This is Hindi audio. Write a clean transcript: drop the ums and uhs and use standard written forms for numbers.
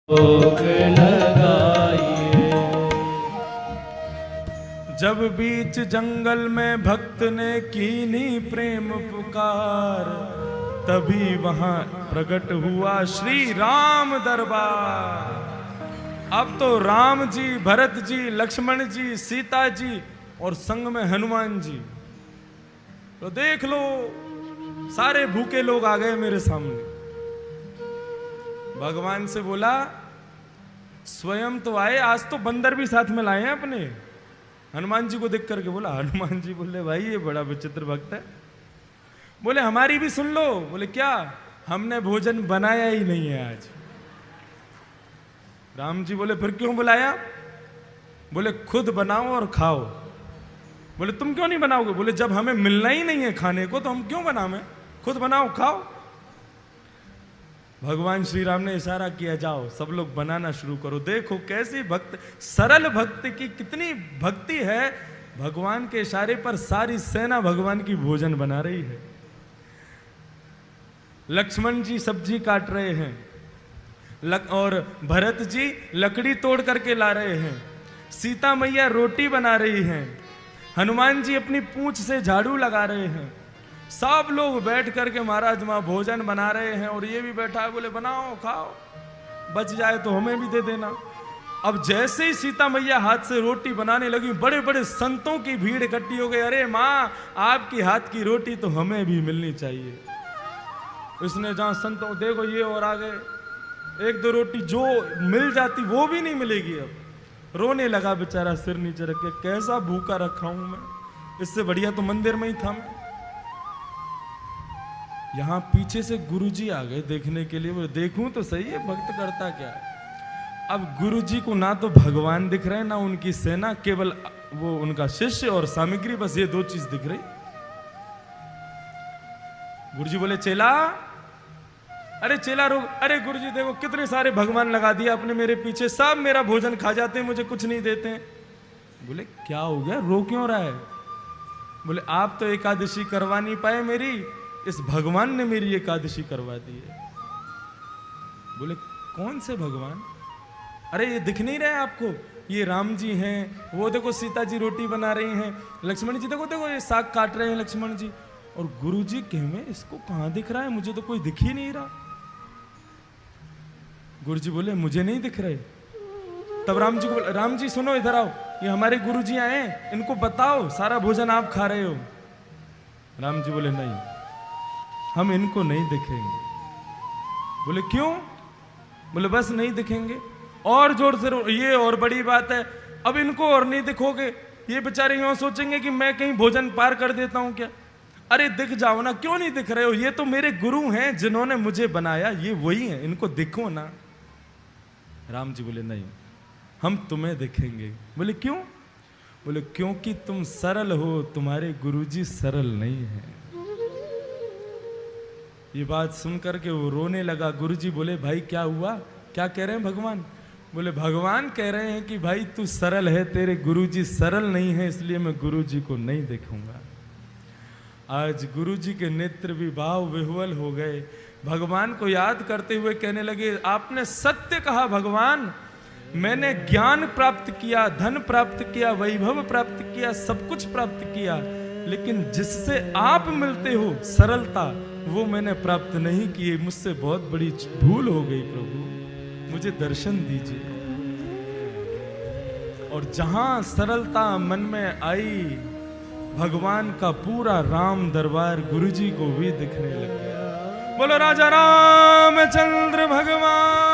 भोग लगाइए। जब बीच जंगल में भक्त ने कीनी प्रेम पुकार, तभी वहां प्रकट हुआ श्री राम दरबार। अब तो राम जी, भरत जी, लक्ष्मण जी, सीता जी और संग में हनुमान जी। तो देख लो, सारे भूखे लोग आ गए मेरे सामने। भगवान से बोला, स्वयं तो आए, आज तो बंदर भी साथ में लाए हैं अपने। हनुमान जी को देख करके बोला, हनुमान जी बोले, भाई ये बड़ा विचित्र भक्त है। बोले हमारी भी सुन लो। बोले क्या? हमने भोजन बनाया ही नहीं है आज। राम जी बोले फिर क्यों बुलाया? बोले खुद बनाओ और खाओ। बोले तुम क्यों नहीं बनाओगे? बोले जब हमें मिलना ही नहीं है खाने को तो हम क्यों बनावें, खुद बनाओ खाओ। भगवान श्री राम ने इशारा किया, जाओ सब लोग बनाना शुरू करो। देखो कैसी भक्त, सरल भक्त की कितनी भक्ति है। भगवान के इशारे पर सारी सेना भगवान की भोजन बना रही है। लक्ष्मण जी सब्जी काट रहे हैं और भरत जी लकड़ी तोड़ करके ला रहे हैं। सीता मैया रोटी बना रही हैं। हनुमान जी अपनी पूंछ से झाड़ू लगा रहे हैं। सब लोग बैठ करके महाराज वहां भोजन बना रहे हैं और ये भी बैठा है। बोले बनाओ खाओ, बच जाए तो हमें भी दे देना। अब जैसे ही सीता मैया हाथ से रोटी बनाने लगी, बड़े बड़े संतों की भीड़ इकट्ठी हो गई। अरे माँ, आपकी हाथ की रोटी तो हमें भी मिलनी चाहिए। उसने जहां संतों, देखो ये और आ गए, एक दो रोटी जो मिल जाती वो भी नहीं मिलेगी। अब रोने लगा बेचारा, सिर नीचे रख के, कैसा भूखा रखा हूं मैं, इससे बढ़िया तो मंदिर में ही था मैं। यहां पीछे से गुरुजी आ गए देखने के लिए। वो देखूं तो सही है भक्त करता क्या है। अब गुरुजी को ना तो भगवान दिख रहे हैं ना उनकी सेना, केवल वो उनका शिष्य और सामग्री, बस ये दो चीज दिख रही। गुरुजी बोले चेला, अरे चेला रुक। अरे गुरुजी देखो कितने सारे भगवान लगा दिए आपने मेरे पीछे, सब मेरा भोजन खा जाते हैं, मुझे कुछ नहीं देते हैं। बोले क्या हो गया, रो क्यों रहा है? बोले आप तो एकादशी करवा नहीं पाए मेरी, इस भगवान ने मेरी एकादशी करवा दी है। बोले कौन से भगवान? अरे ये दिख नहीं रहे आपको, ये राम जी हैं, वो देखो सीता जी रोटी बना रही हैं, लक्ष्मण जी देखो देखो ये साग काट रहे हैं लक्ष्मण जी, और गुरु जी कहमे इसको कहां दिख रहा है, मुझे तो कोई दिख ही नहीं रहा। गुरु जी बोले मुझे नहीं दिख रहे। तब राम जी को बोले, राम जी सुनो इधर आओ, ये हमारे गुरु जी आए हैं, इनको बताओ सारा भोजन आप खा रहे हो। राम जी बोले नहीं, हम इनको नहीं दिखेंगे। बोले क्यों? बोले बस नहीं दिखेंगे। और जोर से ये और बड़ी बात है, अब इनको और नहीं दिखोगे, ये बेचारे यूं सोचेंगे कि मैं कहीं भोजन पार कर देता हूं क्या। अरे दिख जाओ ना, क्यों नहीं दिख रहे हो? ये तो मेरे गुरु हैं जिन्होंने मुझे बनाया, ये वही हैं, इनको दिखो ना। राम जी बोले नहीं, हम तुम्हें दिखेंगे। बोले क्यों? बोले क्योंकि तुम सरल हो, तुम्हारे गुरुजी सरल नहीं है। ये बात सुनकर के वो रोने लगा। गुरुजी बोले भाई क्या हुआ, क्या कह रहे हैं भगवान? बोले भगवान कह रहे हैं कि भाई तू सरल है, तेरे गुरुजी सरल नहीं है, इसलिए मैं गुरुजी को नहीं देखूंगा। आज गुरुजी के नेत्र भी भाव विह्वल हो गए। भगवान को याद करते हुए कहने लगे, आपने सत्य कहा भगवान, मैंने ज्ञान प्राप्त किया, धन प्राप्त किया, वैभव प्राप्त किया, सब कुछ प्राप्त किया, लेकिन जिससे आप मिलते हो सरलता, वो मैंने प्राप्त नहीं की। मुझसे बहुत बड़ी भूल हो गई प्रभु, मुझे दर्शन दीजिए। और जहां सरलता मन में आई, भगवान का पूरा राम दरबार गुरुजी को भी दिखने लग गया। बोलो राजा रामचंद्र भगवान